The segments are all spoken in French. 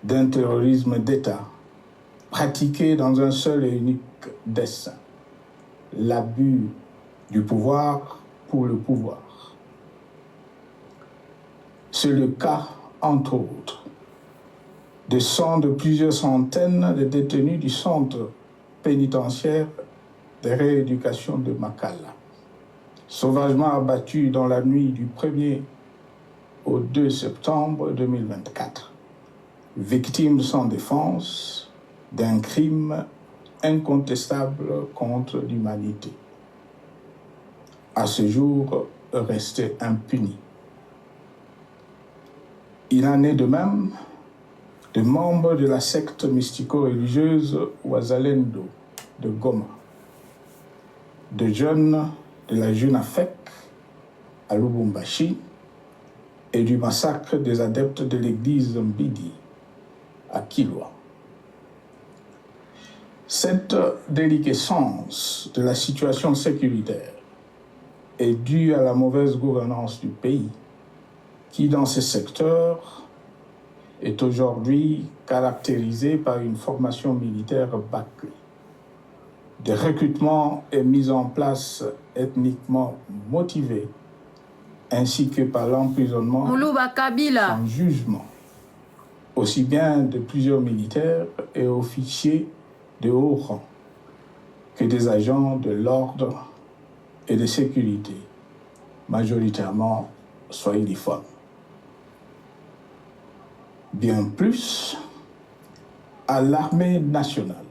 d'un terrorisme d'État pratiqué dans un seul et unique dessein, l'abus du pouvoir pour le pouvoir. C'est le cas, entre autres, des sons de plusieurs centaines de détenus du centre pénitentiaire de rééducation de Makala, sauvagement abattus dans la nuit du 1er au 2 septembre 2024, victimes sans défense d'un crime incontestable contre l'humanité, à ce jour resté impuni. Il en est de même de membres de la secte mystico-religieuse Wazalendo de Goma, de jeunes de la Junafek à Lubumbashi et du massacre des adeptes de l'église Mbidi à Kilwa. Cette déliquescence de la situation sécuritaire est due à la mauvaise gouvernance du pays, qui dans ces secteurs est aujourd'hui caractérisée par une formation militaire bâclée, des recrutements et mises en place ethniquement motivés, ainsi que par l'emprisonnement sans jugement, aussi bien de plusieurs militaires et officiers de haut rang que des agents de l'ordre et de sécurité, majoritairement swahiliphones. Bien plus, à l'armée nationale,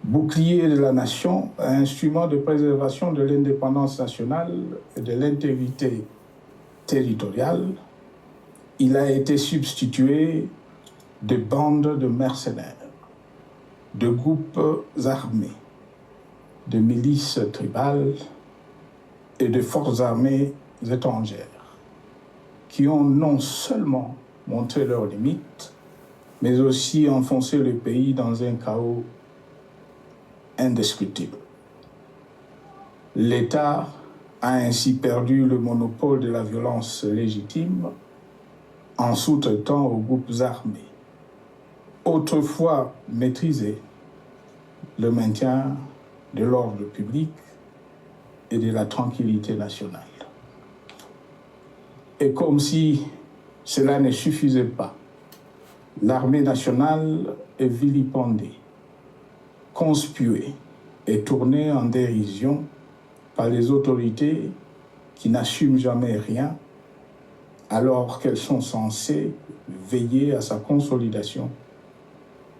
bouclier de la nation, instrument de préservation de l'indépendance nationale et de l'intégrité territoriale, il a été substitué de bandes de mercenaires, de groupes armés, de milices tribales et de forces armées étrangères qui ont non seulement montré leurs limites, mais aussi enfoncé le pays dans un chaos indescriptible. L'État a ainsi perdu le monopole de la violence légitime en sous-traitant aux groupes armés, autrefois maîtrisés, le maintien de l'ordre public et de la tranquillité nationale. Et comme si cela ne suffisait pas, l'armée nationale est vilipendée, conspuée et tournée en dérision par les autorités qui n'assument jamais rien, alors qu'elles sont censées veiller à sa consolidation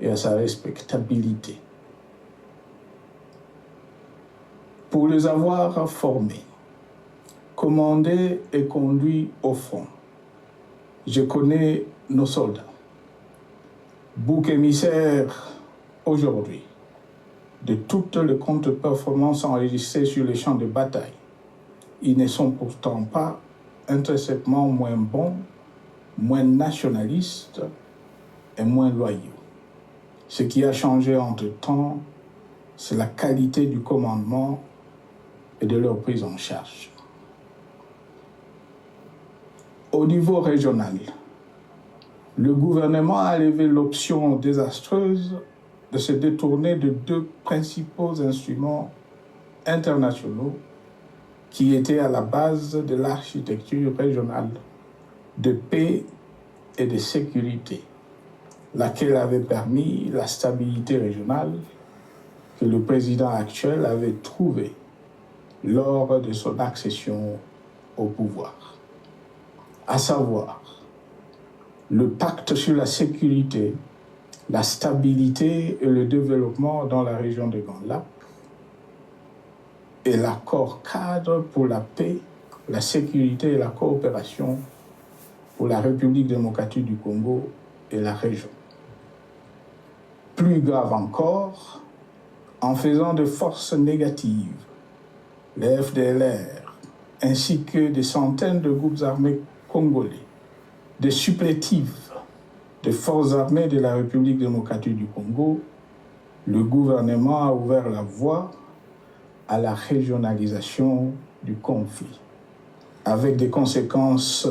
et à sa respectabilité. Pour les avoir formés, commandés et conduits au front, je connais nos soldats, bouc émissaires aujourd'hui de toutes les contre-performances enregistrées sur les champs de bataille. Ils ne sont pourtant pas intrinsèquement moins bons, moins nationalistes et moins loyaux. Ce qui a changé entre-temps, c'est la qualité du commandement et de leur prise en charge. Au niveau régional, le gouvernement a levé l'option désastreuse de se détourner de deux principaux instruments internationaux qui étaient à la base de l'architecture régionale de paix et de sécurité, laquelle avait permis la stabilité régionale que le président actuel avait trouvée lors de son accession au pouvoir, à savoir le pacte sur la sécurité, la stabilité et le développement dans la région des Grands Lacs et l'accord cadre pour la paix, la sécurité et la coopération pour la République démocratique du Congo et la région. Plus grave encore, en faisant de forces négatives, les FDLR, ainsi que des centaines de groupes armés congolais, des supplétifs des forces armées de la République démocratique du Congo, le gouvernement a ouvert la voie à la régionalisation du conflit, avec des conséquences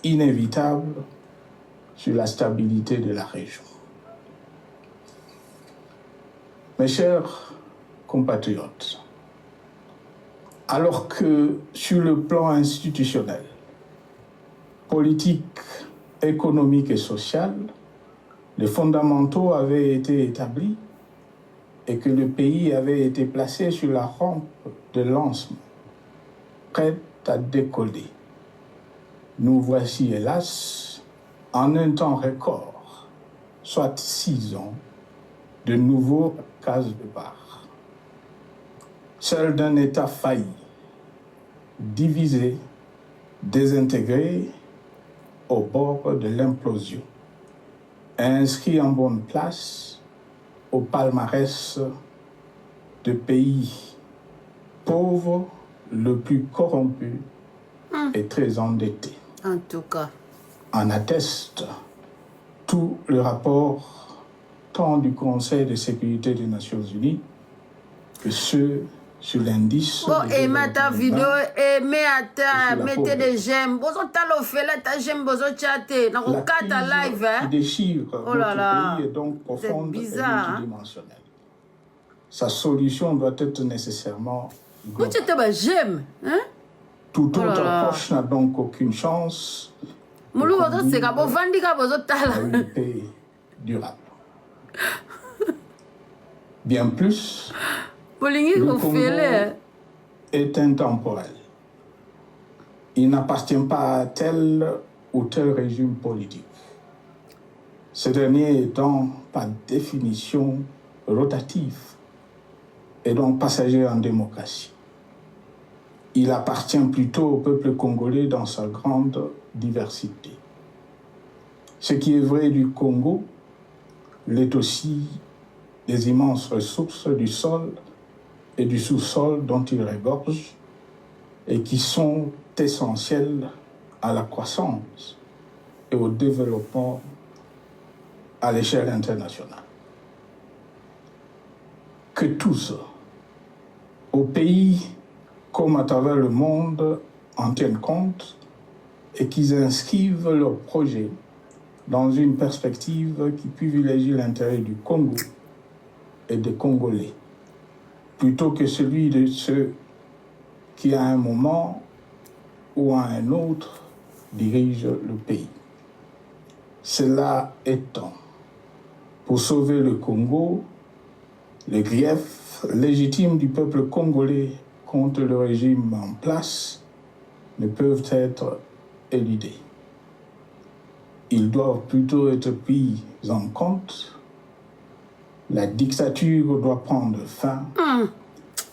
inévitables sur la stabilité de la région. Mes chers compatriotes, alors que sur le plan institutionnel, politique, économique et social, les fondamentaux avaient été établis et que le pays avait été placé sur la rampe de lancement, prêt à décoller. Nous voici, hélas, en un temps record, soit 6 ans, de nouveau cases de départ. Seul d'un État failli, divisé, désintégré, au bord de l'implosion, inscrit en bonne place au palmarès de pays pauvres, le plus corrompu et très endetté. En tout cas. En atteste tout le rapport tant du Conseil de sécurité des Nations Unies que ceux sur l'indice. Bon, aimez ta vidéo, aimez mettez des j'aime. Bozo talo fela ta j'aime bozo chatter. Dans le cas ta live, hein. Qui déchire notre pays est donc profonde et bizarre, multidimensionnelle. Sa solution doit être nécessairement globale. Tu te j'aime, hein? Toute autre approche n'a donc aucune chance de une paix durable. Bien plus, le Congo est intemporel. Il n'appartient pas à tel ou tel régime politique. Ce dernier étant par définition rotatif et donc passager en démocratie. Il appartient plutôt au peuple congolais dans sa grande diversité. Ce qui est vrai du Congo l'est aussi des immenses ressources du sol et du sous-sol dont il regorge et qui sont essentielles à la croissance et au développement à l'échelle internationale. Que tous, au pays comme à travers le monde, en tiennent compte et qu'ils inscrivent leurs projets dans une perspective qui privilégie l'intérêt du Congo et des Congolais, plutôt que celui de ceux qui, à un moment ou à un autre, dirigent le pays. Cela étant, pour sauver le Congo, les griefs légitimes du peuple congolais contre le régime en place ne peuvent être éludés. Ils doivent plutôt être pris en compte. La dictature doit prendre fin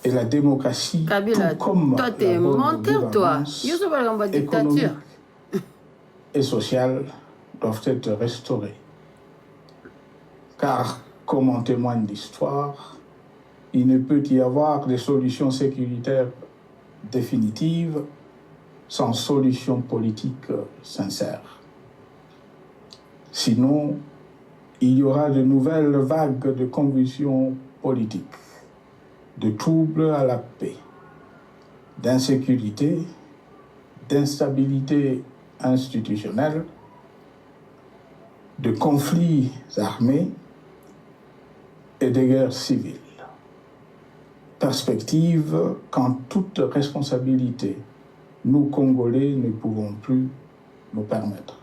et la démocratie, Kabila, tout comme toi, t'es la bonne menteur, toi. gouvernance économique et sociale, doivent être restaurées. Car, comme en témoigne l'histoire, il ne peut y avoir de solution sécuritaire définitive sans solution politique sincère. Sinon, il y aura de nouvelles vagues de convulsions politiques, de troubles à la paix, d'insécurité, d'instabilité institutionnelle, de conflits armés et de guerres civiles. Perspective qu'en toute responsabilité, nous, Congolais, ne pouvons plus nous permettre.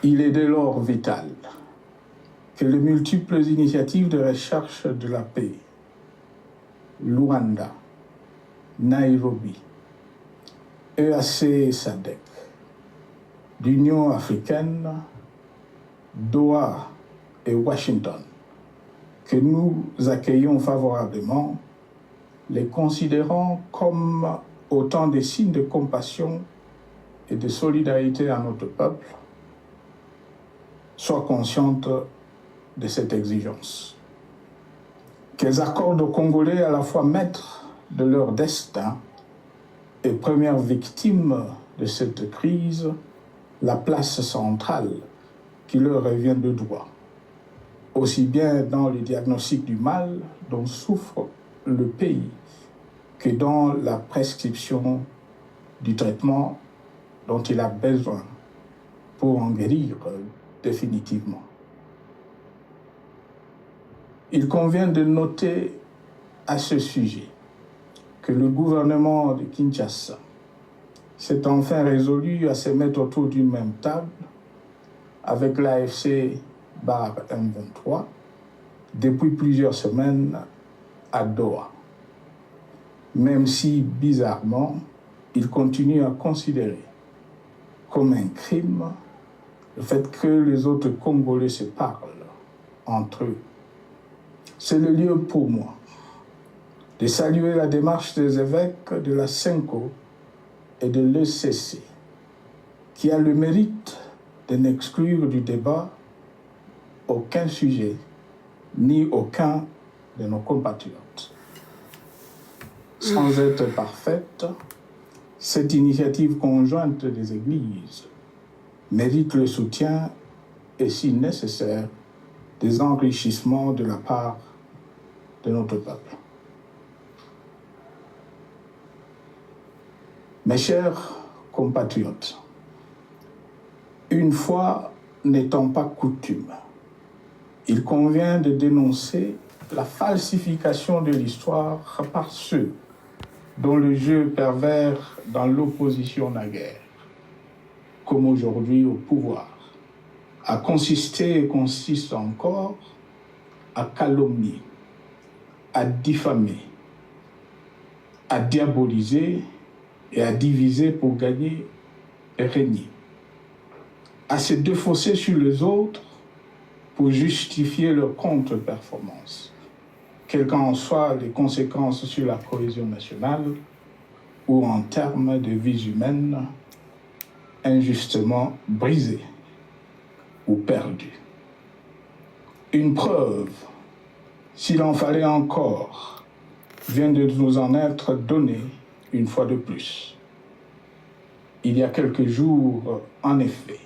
Il est dès lors vital que les multiples initiatives de recherche de la paix, Luanda, Nairobi, EAC et SADC, l'Union africaine, Doha et Washington, que nous accueillons favorablement, les considérant comme autant de signes de compassion et de solidarité à notre peuple, soient conscientes de cette exigence. Qu'elles accordent aux Congolais à la fois maîtres de leur destin et premières victimes de cette crise la place centrale qui leur revient de droit, aussi bien dans le diagnostic du mal dont souffre le pays que dans la prescription du traitement dont il a besoin pour en guérir définitivement. Il convient de noter à ce sujet que le gouvernement de Kinshasa s'est enfin résolu à se mettre autour d'une même table avec l'AFC M23 depuis plusieurs semaines à Doha, même si, bizarrement, il continue à considérer comme un crime le fait que les autres Congolais se parlent entre eux. C'est le lieu pour moi de saluer la démarche des évêques de la CENCO et de l'ECC, qui a le mérite de n'exclure du débat aucun sujet, ni aucun de nos compatriotes. Sans être parfaite, cette initiative conjointe des Églises mérite le soutien et, si nécessaire, des enrichissements de la part de notre peuple. Mes chers compatriotes, une fois n'étant pas coutume, il convient de dénoncer la falsification de l'histoire par ceux dont le jeu pervers dans l'opposition naguère, comme aujourd'hui au pouvoir, a consisté et consiste encore à calomnier, à diffamer, à diaboliser et à diviser pour gagner et régner, à se défausser sur les autres pour justifier leur contre-performance, quelles qu'en soient les conséquences sur la cohésion nationale ou en termes de vies humaines injustement brisées ou perdues. Une preuve, s'il en fallait encore, vient de nous en être donnée une fois de plus. Il y a quelques jours, en effet,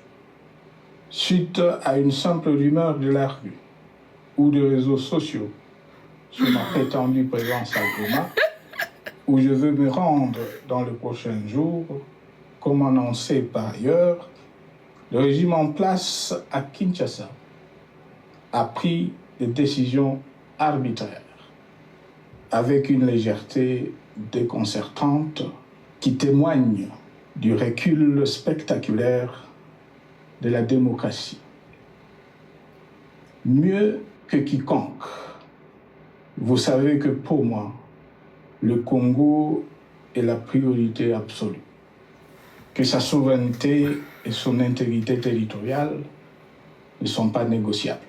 suite à une simple rumeur de la rue ou de réseaux sociaux sur ma prétendue présence à Goma, où je veux me rendre dans le prochain jour, comme annoncé par ailleurs, le régime en place à Kinshasa a pris des décisions arbitraires, avec une légèreté déconcertante qui témoigne du recul spectaculaire de la démocratie. Mieux que quiconque, vous savez que pour moi, le Congo est la priorité absolue, que sa souveraineté et son intégrité territoriale ne sont pas négociables,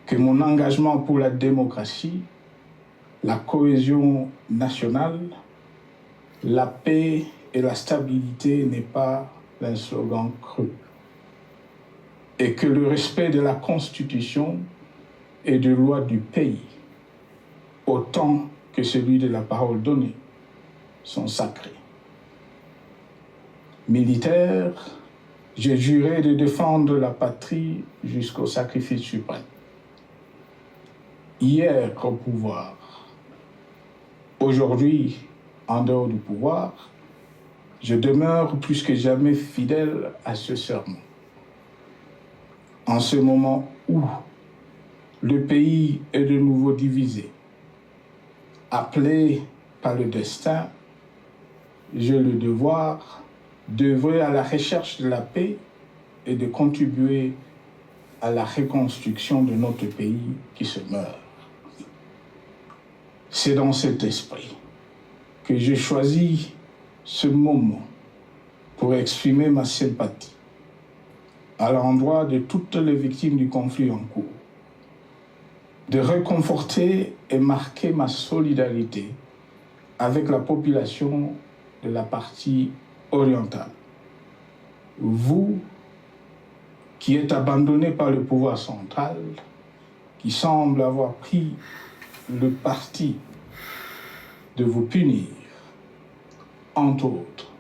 que mon engagement pour la démocratie, la cohésion nationale, la paix et la stabilité n'est pas un slogan creux, et que le respect de la Constitution et des lois du pays, autant que celui de la parole donnée, sont sacrés. Militaire, j'ai juré de défendre la patrie jusqu'au sacrifice suprême. Hier au pouvoir, aujourd'hui en dehors du pouvoir, je demeure plus que jamais fidèle à ce serment. En ce moment où le pays est de nouveau divisé, appelé par le destin, j'ai le devoir d'œuvrer à la recherche de la paix et de contribuer à la reconstruction de notre pays qui se meurt. C'est dans cet esprit que j'ai choisi ce moment pour exprimer ma sympathie à l'endroit de toutes les victimes du conflit en cours, de réconforter et marquer ma solidarité avec la population de la partie orientale. Vous, qui êtes abandonnés par le pouvoir central, qui semble avoir pris le parti de vous punir, entre autres,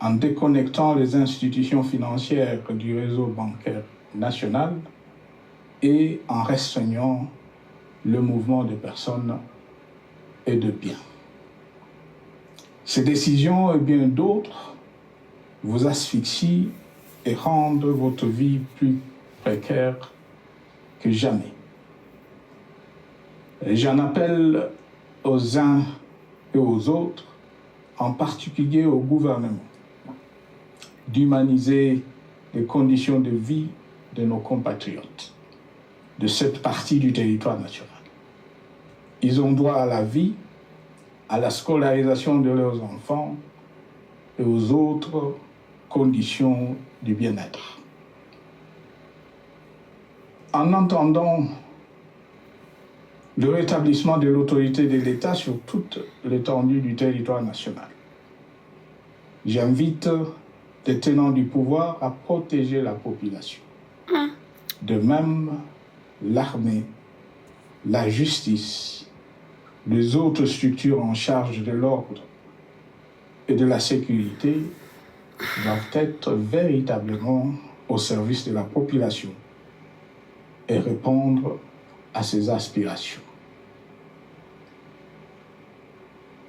en déconnectant les institutions financières du réseau bancaire national et en restreignant le mouvement de personnes et de biens. Ces décisions et bien d'autres vous asphyxient et rendre votre vie plus précaire que jamais. Et j'en appelle aux uns et aux autres, en particulier au gouvernement, d'humaniser les conditions de vie de nos compatriotes de cette partie du territoire national. Ils ont droit à la vie, à la scolarisation de leurs enfants et aux autres conditions du bien-être. En entendant le rétablissement de l'autorité de l'État sur toute l'étendue du territoire national, j'invite les tenants du pouvoir à protéger la population. De même, l'armée, la justice, les autres structures en charge de l'ordre et de la sécurité doivent être véritablement au service de la population et répondre à ses aspirations.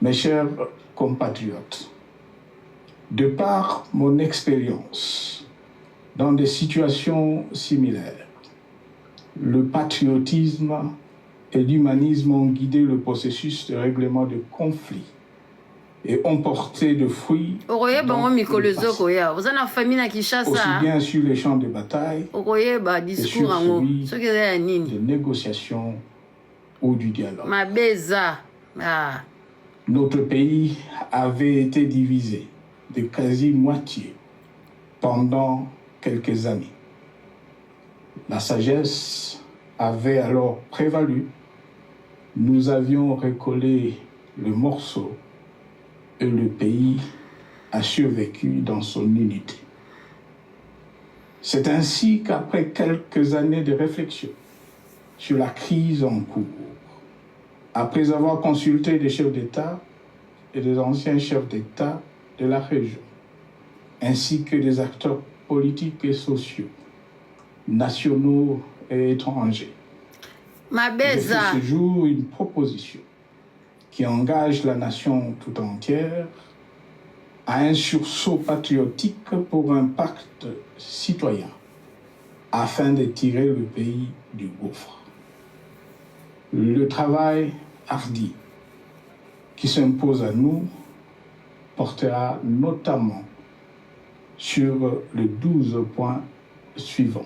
Mes chers compatriotes, de par mon expérience dans des situations similaires, le patriotisme et l'humanisme ont guidé le processus de règlement de conflits et ont porté de fruits aussi bien sur les champs de bataille que sur celui des négociations ou du dialogue. Notre pays avait été divisé de quasi-moitié pendant quelques années. La sagesse avait alors prévalu. Nous avions recollé le morceau et le pays a survécu dans son unité. C'est ainsi qu'après quelques années de réflexion sur la crise en cours, après avoir consulté des chefs d'État et des anciens chefs d'État de la région, ainsi que des acteurs politiques et sociaux, nationaux et étrangers, j'ai fait ce jour une proposition qui engage la nation tout entière à un sursaut patriotique pour un pacte citoyen afin de tirer le pays du gouffre. Le travail hardi qui s'impose à nous portera notamment sur les 12 points suivants.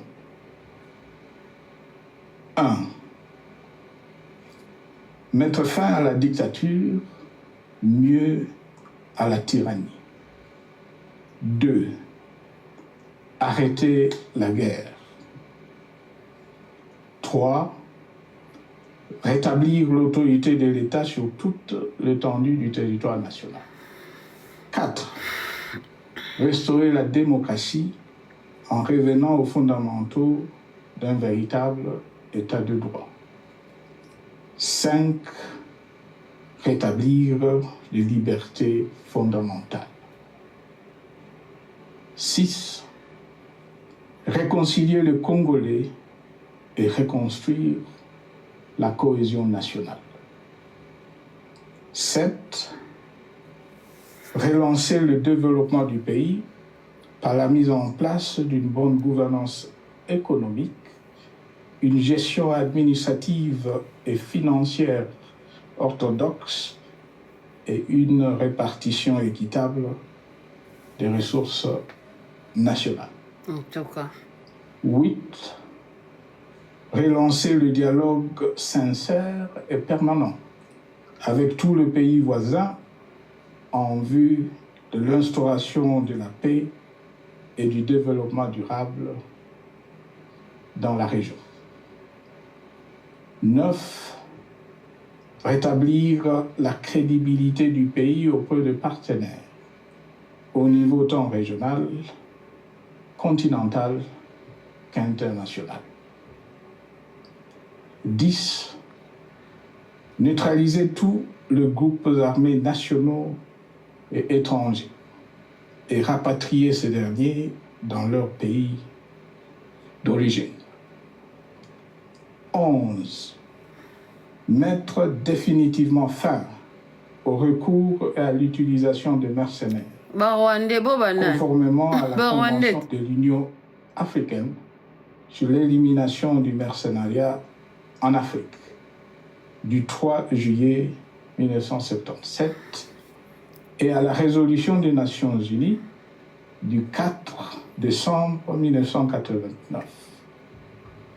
1. Mettre fin à la dictature, mieux à la tyrannie. 2. Arrêter la guerre. 3. Rétablir l'autorité de l'État sur toute l'étendue du territoire national. 4. Restaurer la démocratie en revenant aux fondamentaux d'un véritable État de droit. 5. Rétablir les libertés fondamentales. 6. Réconcilier le Congolais et reconstruire la cohésion nationale. 7. Relancer le développement du pays par la mise en place d'une bonne gouvernance économique, une gestion administrative et financière orthodoxe et une répartition équitable des ressources nationales. En tout cas. 8. Relancer le dialogue sincère et permanent avec tous les pays voisins en vue de l'instauration de la paix et du développement durable dans la région. 9. Rétablir la crédibilité du pays auprès de partenaires au niveau tant régional, continental qu'international. 10. Neutraliser tous les groupes armés nationaux et étrangers et rapatrier ces derniers dans leur pays d'origine. 11. Mettre définitivement fin au recours et à l'utilisation de mercenaires conformément à la Convention de l'Union africaine sur l'élimination du mercenariat en Afrique du 3 juillet 1977 et à la résolution des Nations Unies du 4 décembre 1989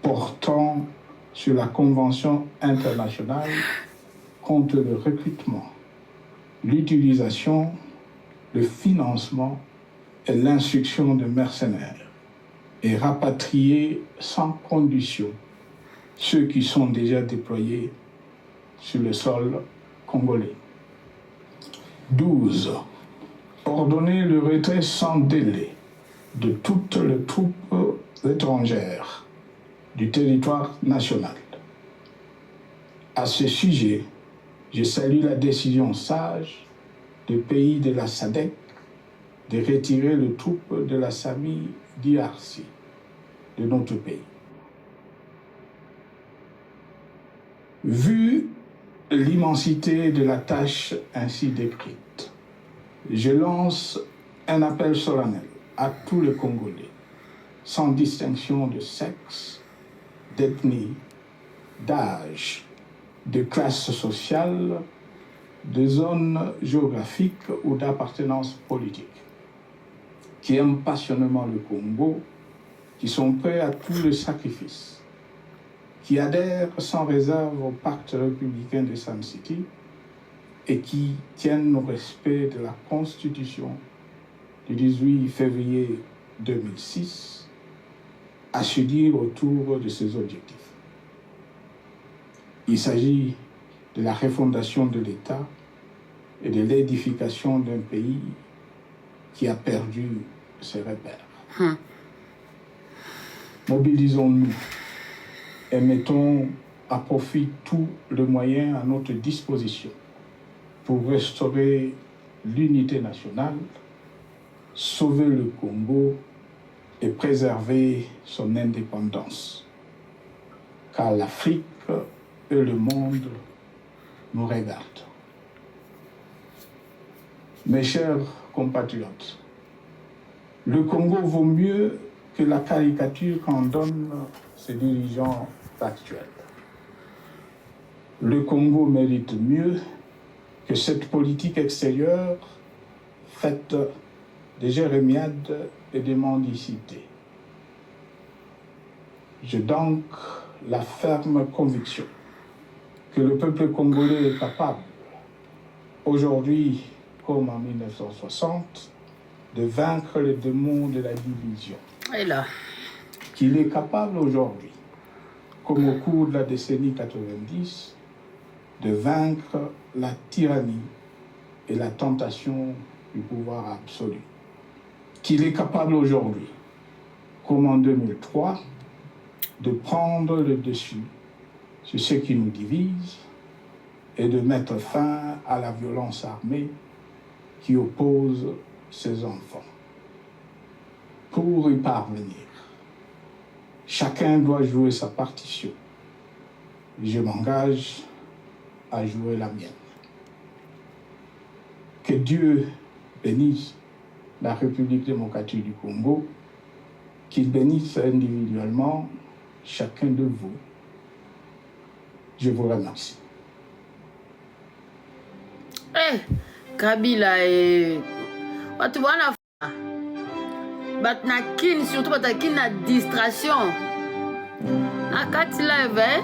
portant sur la Convention internationale contre le recrutement, l'utilisation, le financement et l'instruction de mercenaires et rapatrier sans condition ceux qui sont déjà déployés sur le sol congolais. 12. Ordonner le retrait sans délai de toutes les troupes étrangères du territoire national. À ce sujet, je salue la décision sage des pays de la SADC de retirer les troupes de la SAMI DRC de notre pays. Vu l'immensité de la tâche ainsi décrite, je lance un appel solennel à tous les Congolais, sans distinction de sexe, d'ethnie, d'âge, de classe sociale, de zone géographique ou d'appartenance politique, qui aiment passionnément le Congo, qui sont prêts à tous les sacrifices, qui adhèrent sans réserve au pacte républicain de Sun City et qui tiennent au respect de la Constitution du 18 février 2006, à se dire autour de ces objectifs. Il s'agit de la refondation de l'État et de l'édification d'un pays qui a perdu ses repères. Mobilisons-nous et mettons à profit tous les moyens à notre disposition pour restaurer l'unité nationale, sauver le Congo et préserver son indépendance. Car l'Afrique et le monde nous regardent. Mes chers compatriotes, le Congo vaut mieux que la caricature qu'en donnent ses dirigeants actuels. Le Congo mérite mieux que cette politique extérieure faite de jérémiades et de mendicité. J'ai donc la ferme conviction que le peuple congolais est capable, aujourd'hui comme en 1960, de vaincre les démons de la division. Et là. Qu'il est capable aujourd'hui, comme au cours de la décennie 90, de vaincre la tyrannie et la tentation du pouvoir absolu. Qu'il est capable aujourd'hui, comme en 2003, de prendre le dessus sur ce qui nous divise et de mettre fin à la violence armée qui oppose ses enfants. Pour y parvenir, chacun doit jouer sa partition. Je m'engage à jouer la mienne. Que Dieu bénisse la République démocratique du Congo, qu'il bénisse individuellement chacun de vous. Je vous remercie. Kabila watu wana batna kin surtout batakina distraction na kati live